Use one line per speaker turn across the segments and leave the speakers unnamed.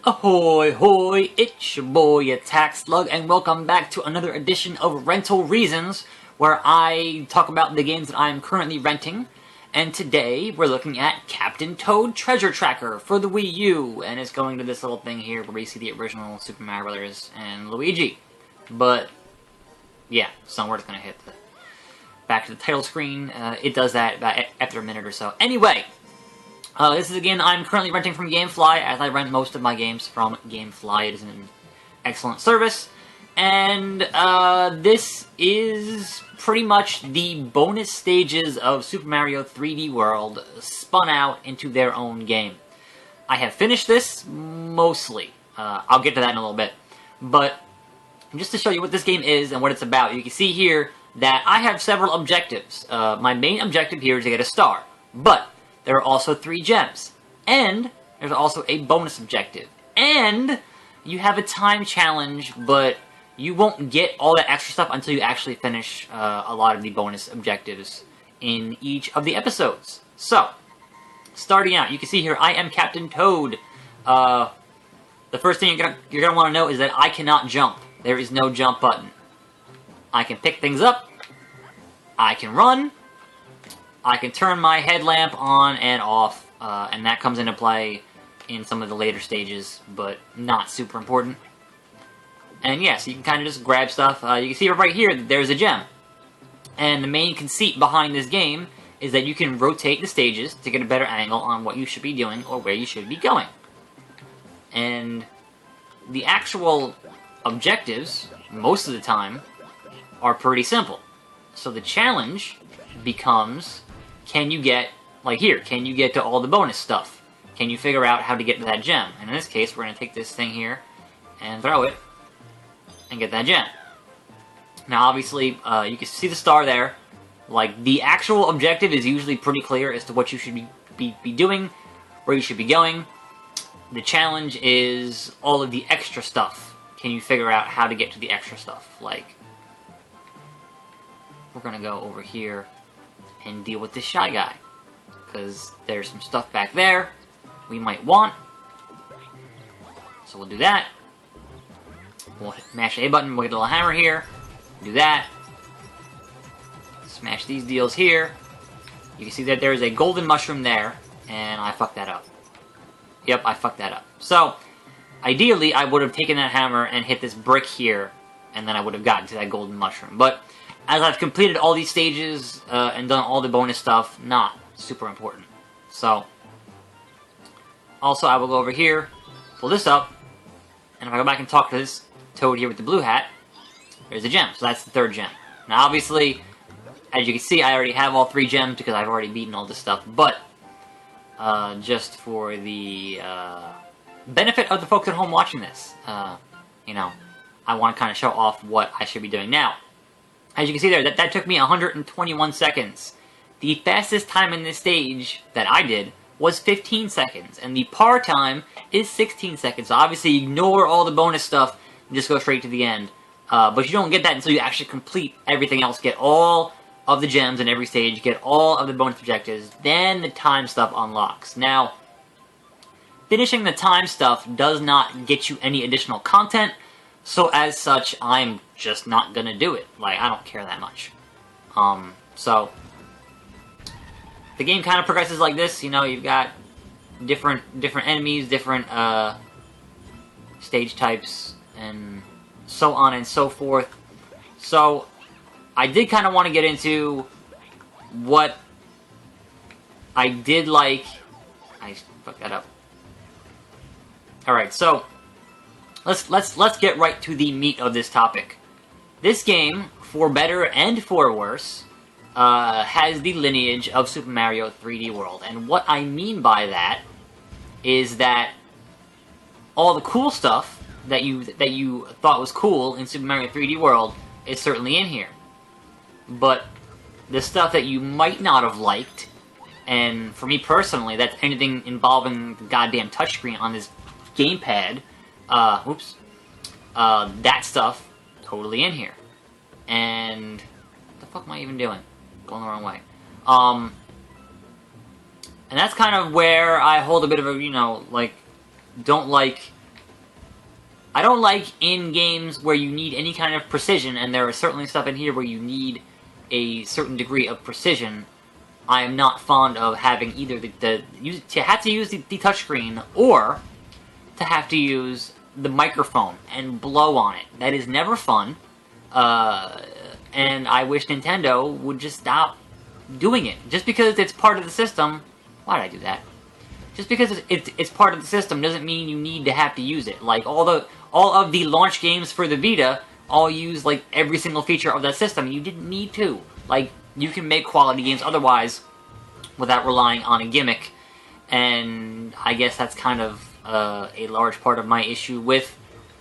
Ahoy hoy, it's your boy attackslug, and welcome back to another edition of Rental Reasons, where I talk about the games that I am currently renting. And today, we're looking at Captain Toad Treasure Tracker for the Wii U, and it's going to this little thing here where you see the original Super Mario Brothers and Luigi. But, yeah, somewhere it's going to hit the back to the title screen. It does that after a minute or so. Anyway, this is a game I'm currently renting from GameFly, as I rent most of my games from GameFly. It is an excellent service. And this is pretty much the bonus stages of Super Mario 3D World spun out into their own game. I have finished this, mostly. I'll get to that in a little bit. But just to show you what this game is and what it's about, you can see here that I have several objectives. My main objective here is to get a star. But there are also 3 gems. And there's also a bonus objective. And you have a time challenge, but you won't get all that extra stuff until you actually finish a lot of the bonus objectives in each of the episodes. So, starting out, you can see here, I am Captain Toad. The first thing you're gonna want to know is that I cannot jump. There is no jump button. I can pick things up. I can run. I can turn my headlamp on and off, and that comes into play in some of the later stages, but not super important. And yes, you can kind of just grab stuff. You can see right here that there's a gem. And the main conceit behind this game is that you can rotate the stages to get a better angle on what you should be doing or where you should be going. And the actual objectives, most of the time, are pretty simple. So the challenge becomes, can you get, like here, can you get to all the bonus stuff? Can you figure out how to get to that gem? And in this case, we're going to take this thing here and throw it and get that gem. Now, obviously, you can see the star there. Like, the actual objective is usually pretty clear as to what you should be doing, where you should be going. The challenge is all of the extra stuff. Can you figure out how to get to the extra stuff? Like, we're going to go over here and deal with this Shy Guy, because there's some stuff back there we might want. So we'll do that. We'll mash the A button, we'll get a little hammer here, do that. Smash these deals here. You can see that there's a golden mushroom there, and I fucked that up. Yep, I fucked that up. So, ideally, I would have taken that hammer and hit this brick here, and then I would have gotten to that golden mushroom. But as I've completed all these stages and done all the bonus stuff, not super important. So, also I will go over here, pull this up, and if I go back and talk to this Toad here with the blue hat, there's a gem. So that's the 3rd gem. Now obviously, as you can see, I already have all 3 gems because I've already beaten all this stuff, but just for the benefit of the folks at home watching this, you know, I want to kind of show off what I should be doing now. As you can see there, that took me 121 seconds. The fastest time in this stage that I did was 15 seconds, and the par time is 16 seconds. So obviously, ignore all the bonus stuff and just go straight to the end. But you don't get that until you actually complete everything else, get all of the gems in every stage, get all of the bonus objectives, then the time stuff unlocks. Now, finishing the time stuff does not get you any additional content, so as such, I'm just not gonna do it. Like, I don't care that much. So, the game kind of progresses like this. You know, you've got different enemies, different stage types, and so on and so forth. So, I did kind of want to get into what I did like. I fucked that up. Alright, so let's get right to the meat of this topic. This game, for better and for worse, has the lineage of Super Mario 3D World. And what I mean by that is that all the cool stuff that you thought was cool in Super Mario 3D World is certainly in here. But the stuff that you might not have liked, and for me personally, that's anything involving the goddamn touchscreen on this gamepad, that stuff, totally in here. And what the fuck am I even doing? Going the wrong way. And that's kind of where I hold a bit of a, you know, like, don't like I don't like in games where you need any kind of precision, and there is certainly stuff in here where you need a certain degree of precision. I am not fond of having either to have to use the touchscreen or to have to use the microphone and blow on it. That is never fun, and I wish Nintendo would just stop doing it. Just because it's part of the system, why did I do that? Just because it's part of the system doesn't mean you need to have to use it. Like, all of the launch games for the Vita all use, like, every single feature of that system. You didn't need to. Like, you can make quality games otherwise without relying on a gimmick, and I guess that's kind of a large part of my issue with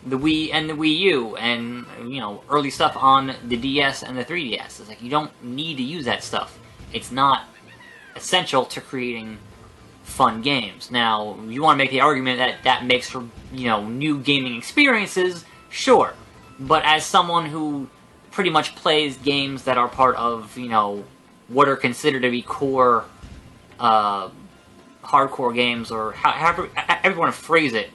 the Wii and the Wii U, and, you know, early stuff on the DS and the 3DS. It's like, you don't need to use that stuff. It's not essential to creating fun games. Now, you want to make the argument that that makes for, you know, new gaming experiences, sure. But as someone who pretty much plays games that are part of, you know, what are considered to be core, hardcore games, or however you want to phrase it,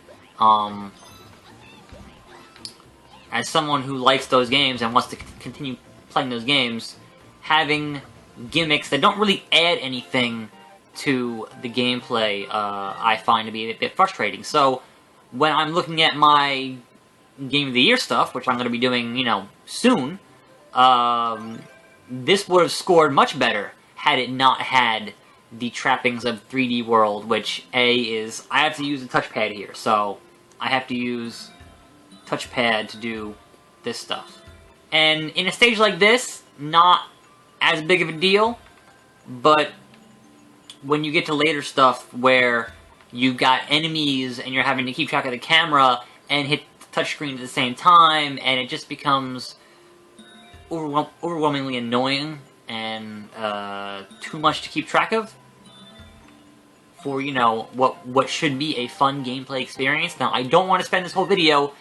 as someone who likes those games and wants to continue playing those games, having gimmicks that don't really add anything to the gameplay, I find to be a bit frustrating. So, when I'm looking at my Game of the Year stuff, which I'm going to be doing, you know, soon, this would have scored much better had it not had the trappings of 3D World, which, is, I have to use a touchpad here, so I have to use touchpad to do this stuff. And in a stage like this, not as big of a deal, but when you get to later stuff where you've got enemies and you're having to keep track of the camera and hit the touchscreen at the same time, and it just becomes overwhelmingly annoying and too much to keep track of for, you know, what should be a fun gameplay experience. Now, I don't want to spend this whole video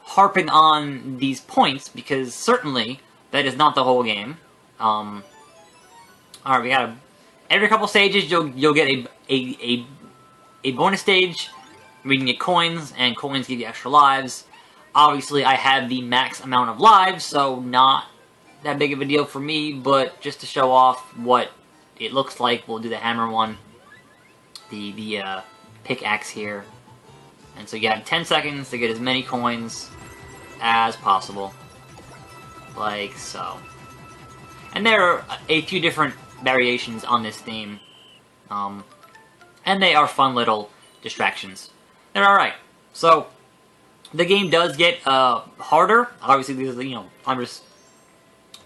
harping on these points, because certainly that is not the whole game. Alright, we got every couple stages you'll get a bonus stage where you can get coins, and coins give you extra lives. Obviously, I have the max amount of lives, so not that big of a deal for me, but just to show off what it looks like, we'll do the hammer one, the pickaxe here. And so you have 10 seconds to get as many coins as possible, like so. And there are a few different variations on this theme, and they are fun little distractions. They're alright. So, the game does get harder. Obviously, these are, you know, I'm just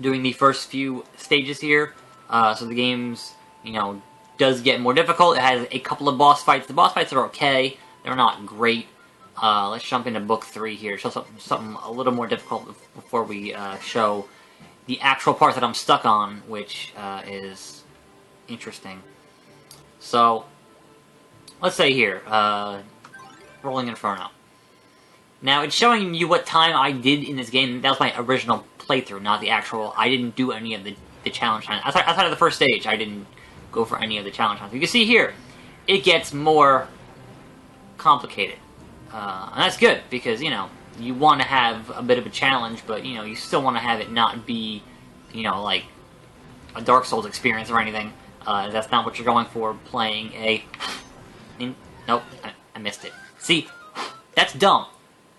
doing the first few stages here, so the game's, you know, does get more difficult. It has a couple of boss fights. The boss fights are okay. They're not great. Let's jump into Book 3 here. Show something a little more difficult before we show the actual part that I'm stuck on, which is interesting. So, let's say here, Rolling Inferno. Now, it's showing you what time I did in this game. That was my original playthrough, not the actual. I didn't do any of the challenge times. Outside of the first stage, I didn't go for any of the challenge times. You can see here, it gets more complicated. And that's good, because, you know, you want to have a bit of a challenge, but, you know, you still want to have it not be, you know, like a Dark Souls experience or anything. That's not what you're going for playing a... Nope, I missed it. See, that's dumb.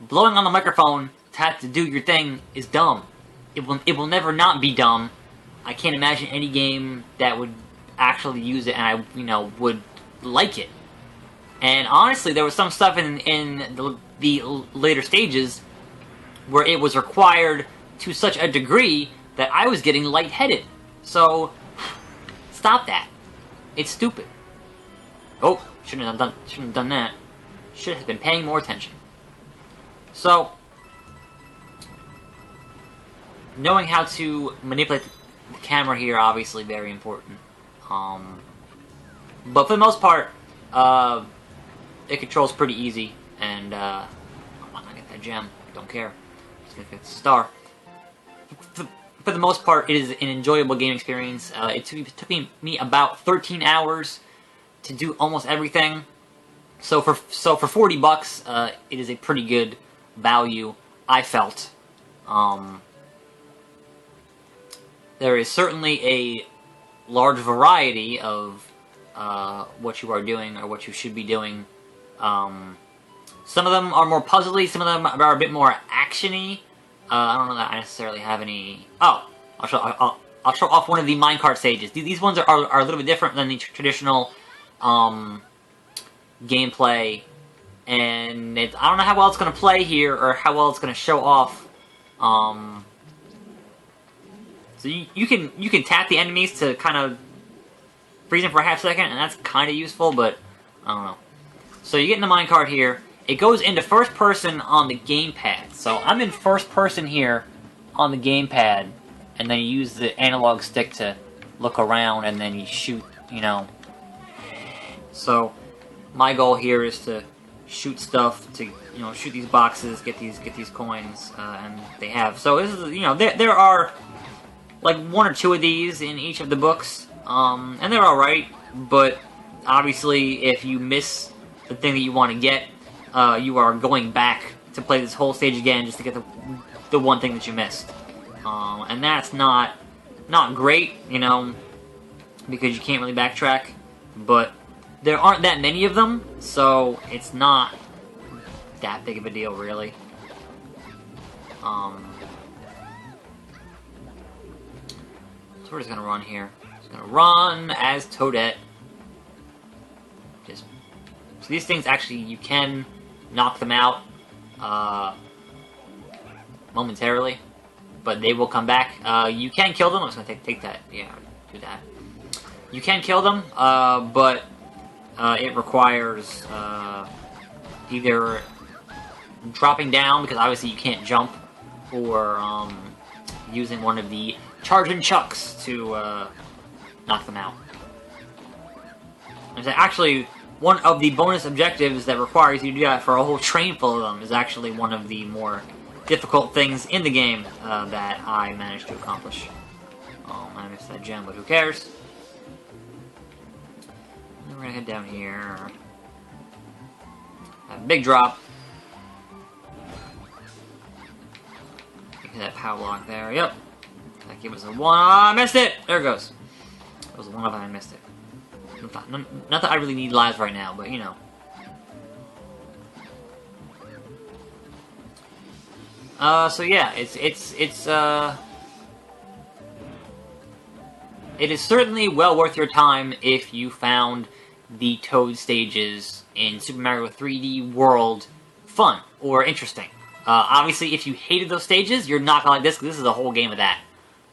Blowing on the microphone to have to do your thing is dumb. It will never not be dumb. I can't imagine any game that would actually use it and I, you know, would like it. And honestly, there was some stuff in the later stages where it was required to such a degree that I was getting lightheaded. So, stop that. It's stupid. Oh, shouldn't have done that. Should have been paying more attention. So, knowing how to manipulate the camera here, obviously very important. But for the most part, it controls pretty easy, and I'm not gonna get that gem. Don't care. Just gonna get the star. For the most part, it is an enjoyable game experience. It took me about 13 hours to do almost everything. So for $40, it is a pretty good value, I felt. There is certainly a large variety of what you are doing or what you should be doing. Some of them are more puzzly, some of them are a bit more action-y. I don't know that I necessarily have any... Oh! I'll show off one of the minecart stages. These ones are a little bit different than the traditional gameplay. And I don't know how well it's going to play here, or how well it's going to show off. So you can tap the enemies to kind of freeze them for a half second, and that's kind of useful, but I don't know. So you get in the minecart here. It goes into first person on the gamepad. So I'm in first person here on the gamepad, and then you use the analog stick to look around, and then you shoot, you know. So my goal here is to shoot stuff, to, you know, shoot these boxes, get these coins, and they have. So this is, you know, there are like one or two of these in each of the books, and they're alright, but obviously if you miss the thing that you want to get, you are going back to play this whole stage again just to get the one thing that you missed. And that's not great, you know, because you can't really backtrack, but there aren't that many of them, so it's not that big of a deal, really. So we're just gonna run here. Just gonna run as Toadette. So these things, actually, you can knock them out momentarily, but they will come back. You can kill them. I'm just gonna take that. Yeah, do that. You can kill them, but it requires either dropping down, because obviously you can't jump, or using one of the charging chucks to knock them out. And actually, one of the bonus objectives that requires you to do that for a whole train full of them is actually one of the more difficult things in the game that I managed to accomplish. I missed that gem, but who cares? And we're gonna head down here. Have a big drop. Hit that power block there. Yep. That gave us a 1. I missed it! There it goes. It was a 1 up and I missed it. Not that I really need lives right now, but you know. So yeah, it is certainly well worth your time if you found the Toad stages in Super Mario 3D World fun or interesting. Obviously, if you hated those stages, you're not gonna like this, because this is a whole game of that.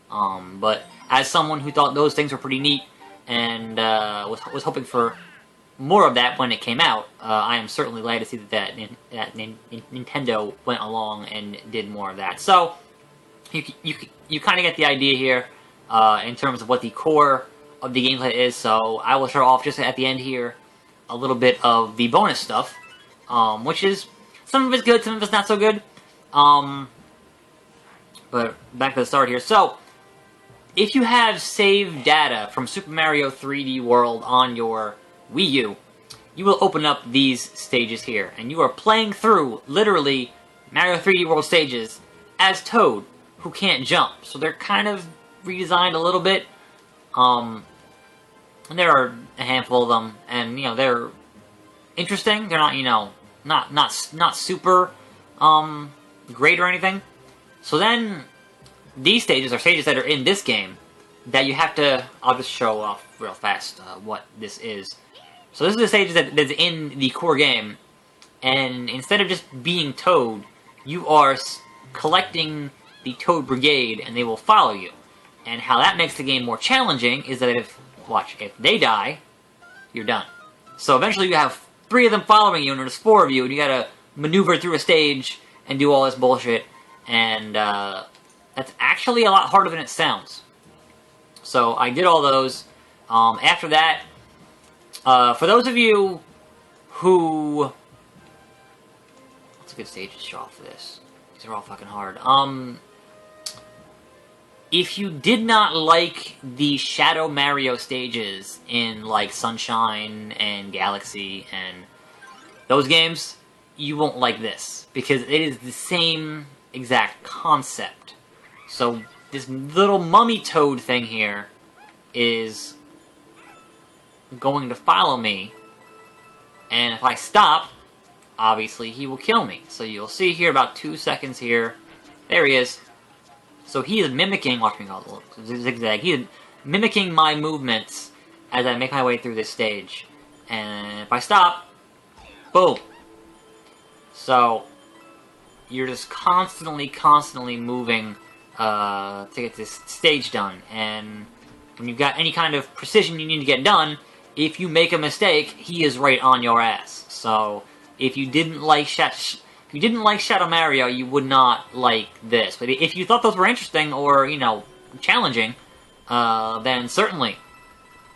But as someone who thought those things were pretty neat, and was hoping for more of that when it came out, I am certainly glad to see that Nintendo went along and did more of that. So, you kind of get the idea here in terms of what the core of the gameplay is, so I will show off just at the end here a little bit of the bonus stuff, which is, some of it's good, some of it's not so good. But back to the start here. So, if you have saved data from Super Mario 3D World on your Wii U, you will open up these stages here, and you are playing through, literally, Mario 3D World stages as Toad, who can't jump. So they're kind of redesigned a little bit. And there are a handful of them, and, you know, they're interesting. They're not, you know, not super great or anything. So then, these stages are stages that are in this game that you have to... I'll just show off real fast what this is. So this is the stage that's in the core game, and instead of just being Toad, you are collecting the Toad Brigade, and they will follow you. And how that makes the game more challenging is that if they die, you're done. So eventually you have 3 of them following you, and there's 4 of you, and you gotta maneuver through a stage and do all this bullshit, and that's actually a lot harder than it sounds. So I did all those. After that, for those of you who... What's a good stage to show off for this? These are all fucking hard. If you did not like the Shadow Mario stages in, like, Sunshine and Galaxy and those games, you won't like this, because it is the same exact concept. So this little mummy toad thing here is going to follow me, and if I stop, obviously he will kill me. So you'll see here about 2 seconds here. There he is. So he is mimicking, watch me go zigzag, he is mimicking my movements as I make my way through this stage. And if I stop, boom. So you're just constantly moving to get this stage done. And when you've got any kind of precision you need to get done, if you make a mistake, he is right on your ass. So if you didn't like Shadow Mario, you would not like this. But if you thought those were interesting or, you know, challenging, then certainly,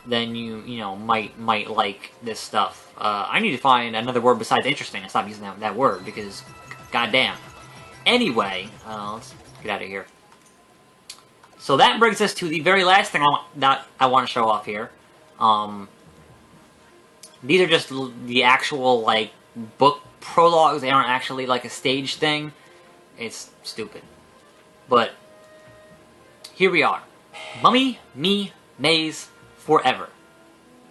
then you might like this stuff. I need to find another word besides interesting and stop using that word, because goddamn. Anyway, let's get out of here. So that brings us to the very last thing that I want to show off here. These are just the actual, like, book prologues. They aren't actually, like, a stage thing. It's stupid. But here we are. Mummy Me Maze Forever.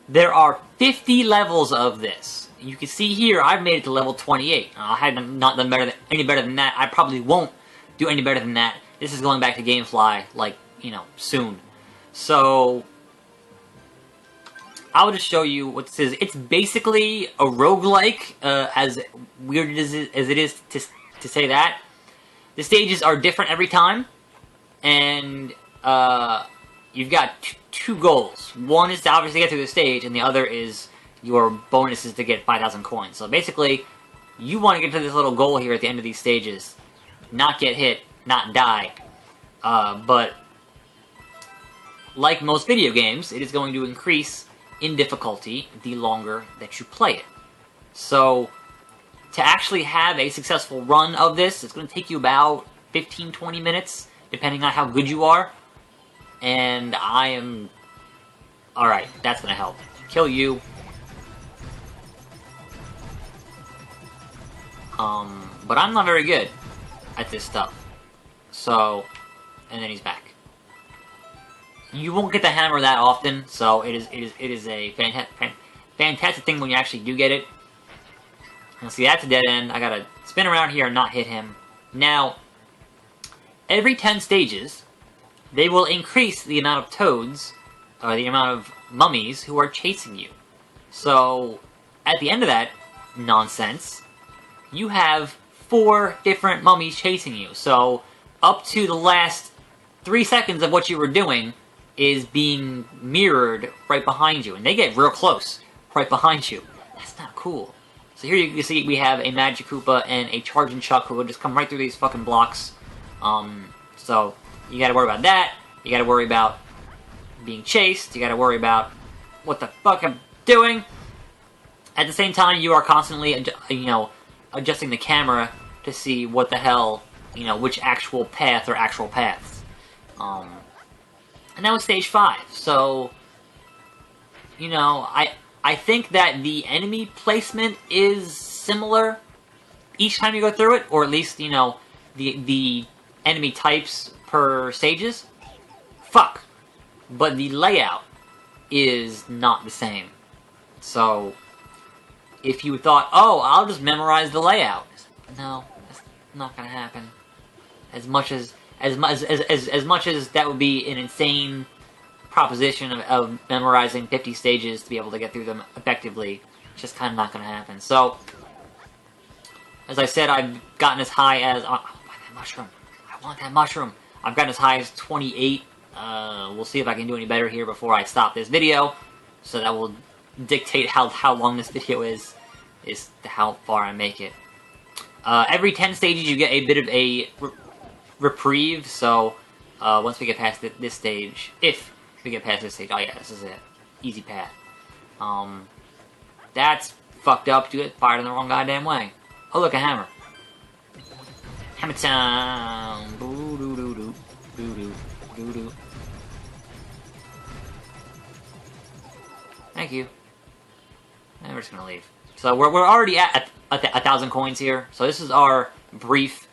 There are 50 levels of this. You can see here, I've made it to level 28. I had not done any better than that. I probably won't do any better than that. This is going back to Gamefly, like, you know, soon. So I'll just show you what this is. It's basically a roguelike, as weird as it is to say that. The stages are different every time, and you've got two goals. One is to obviously get through the stage, and the other is your bonuses to get 5,000 coins. So basically, you want to get to this little goal here at the end of these stages. Not get hit, not die. But like most video games, it is going to increase in difficulty the longer that you play it. So to actually have a successful run of this, it's going to take you about 15-20 minutes, depending on how good you are. And I am... Alright, that's going to help. Kill you. But I'm not very good at this stuff. So, and then he's back. You won't get the hammer that often, so it is a fantastic thing when you actually do get it. And see, that's a dead end. I gotta spin around here and not hit him. Now, every 10 stages, they will increase the amount of toads, or the amount of mummies who are chasing you. So, at the end of that nonsense, you have 4 different mummies chasing you. So, up to the last 3 seconds of what you were doing is being mirrored right behind you. And they get real close right behind you. That's not cool. So here you can see we have a Magic Koopa and a Charging Chuck who will just come right through these fucking blocks. So you gotta worry about that. You gotta worry about being chased. You gotta worry about what the fuck I'm doing. At the same time, you are constantly, you know, adjusting the camera to see what the hell, you know, which actual path or actual paths. And that was stage 5. So, you know, I think that the enemy placement is similar each time you go through it, or at least, you know, the enemy types per stages. Fuck. But the layout is not the same. So, if you thought, oh, I'll just memorize the layout. No, that's not gonna happen. As much as that would be an insane proposition of memorizing 50 stages to be able to get through them effectively, it's just kind of not going to happen. So, as I said, I've gotten as high as... Oh, I want that mushroom. I want that mushroom. I've gotten as high as 28. We'll see if I can do any better here before I stop this video. So that will dictate how long this video is how far I make it. Every 10 stages you get a bit of a reprieve, so once we get past this stage, if we get past this stage, oh yeah, this is it. Easy path. That's fucked up. You get fired in the wrong goddamn way. Oh look, a hammer. Hammer time. Boo doo doo doo. Doo doo. Doo doo. Thank you. And we're just gonna leave. So we're already at 1,000 coins here. So this is our brief,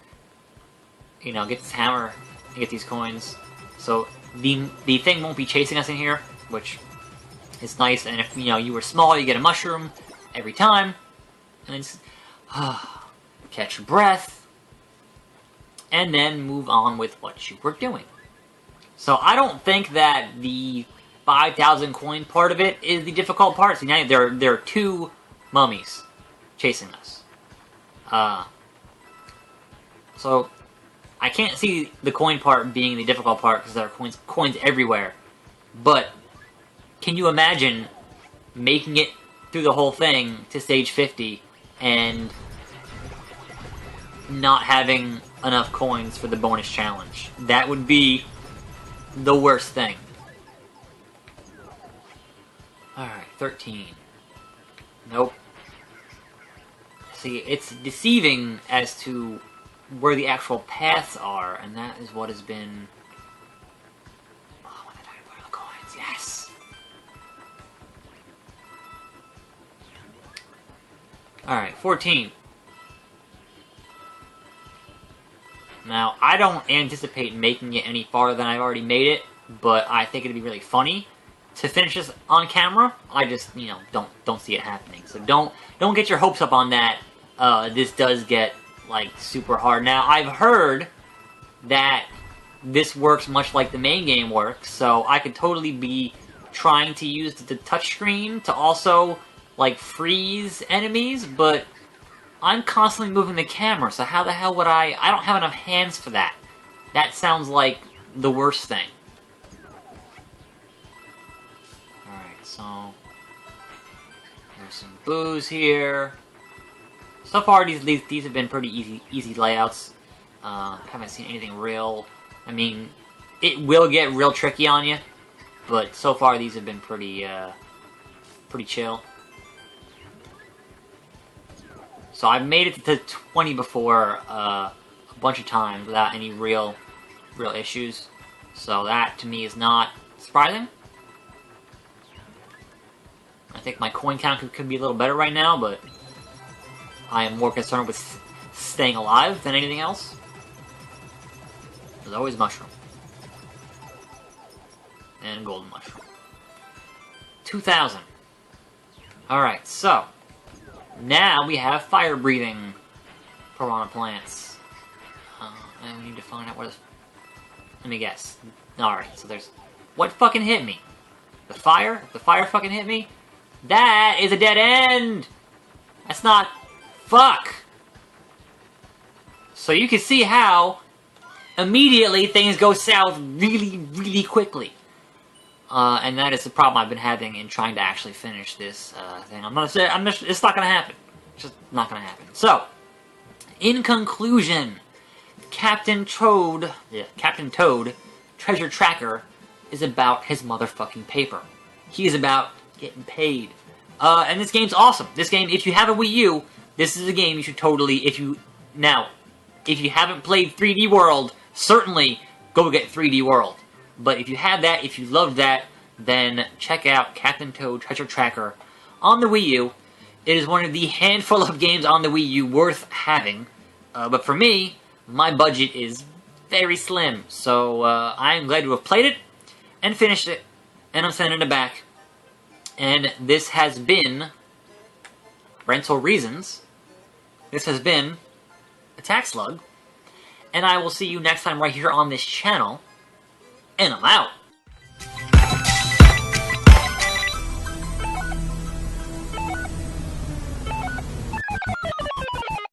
you know, get this hammer and get these coins. So the thing won't be chasing us in here, which is nice. And if, you know, you were small, you get a mushroom every time. And it's catch your breath, and then move on with what you were doing. So I don't think that the 5,000 coin part of it is the difficult part. So now there are two mummies chasing us. So I can't see the coin part being the difficult part because there are coins everywhere. But can you imagine making it through the whole thing to stage 50 and not having enough coins for the bonus challenge? That would be the worst thing. Alright, 13. Nope. See, it's deceiving as to where the actual paths are, and that is what has been... Oh, when I where are the coins? Yes! Alright, 14. Now, I don't anticipate making it any farther than I've already made it, but I think it'd be really funny to finish this on camera. I just, you know, don't see it happening. So don't get your hopes up on that. This does get, like, super hard. Now, I've heard that this works much like the main game works, so I could totally be trying to use the touchscreen to also, like, freeze enemies, but I'm constantly moving the camera, so how the hell would I don't have enough hands for that. That sounds like the worst thing. Alright, so there's some booze here. So far, these have been pretty easy layouts. Haven't seen anything real. I mean, it will get real tricky on you, but so far these have been pretty chill. So I've made it to 20 before a bunch of times without any real issues. So that, to me, is not surprising. I think my coin count could be a little better right now, but I am more concerned with staying alive than anything else. There's always mushroom. And golden mushroom. 2,000. Alright, so now we have fire-breathing piranha plants. And we need to find out what is... Let me guess. Alright, so there's... What fucking hit me? The fire? If the fire fucking hit me? That is a dead end! That's not... Fuck! So you can see how immediately things go south really quickly. And that is the problem I've been having in trying to actually finish this thing. It's not gonna happen. It's just not gonna happen. So, in conclusion, Captain Toad Treasure Tracker is about his motherfucking paper. He is about getting paid. And this game's awesome. This game, if you have a Wii U, this is a game you should totally, if you haven't played 3D World, certainly go get 3D World. But if you have that, if you loved that, then check out Captain Toad Treasure Tracker on the Wii U. It is one of the handful of games on the Wii U worth having. But for me, my budget is very slim. So I am glad to have played it and finished it. And I'm sending it back. And this has been Rental Reasons. This has been attackslug. And I will see you next time right here on this channel. And I'm out.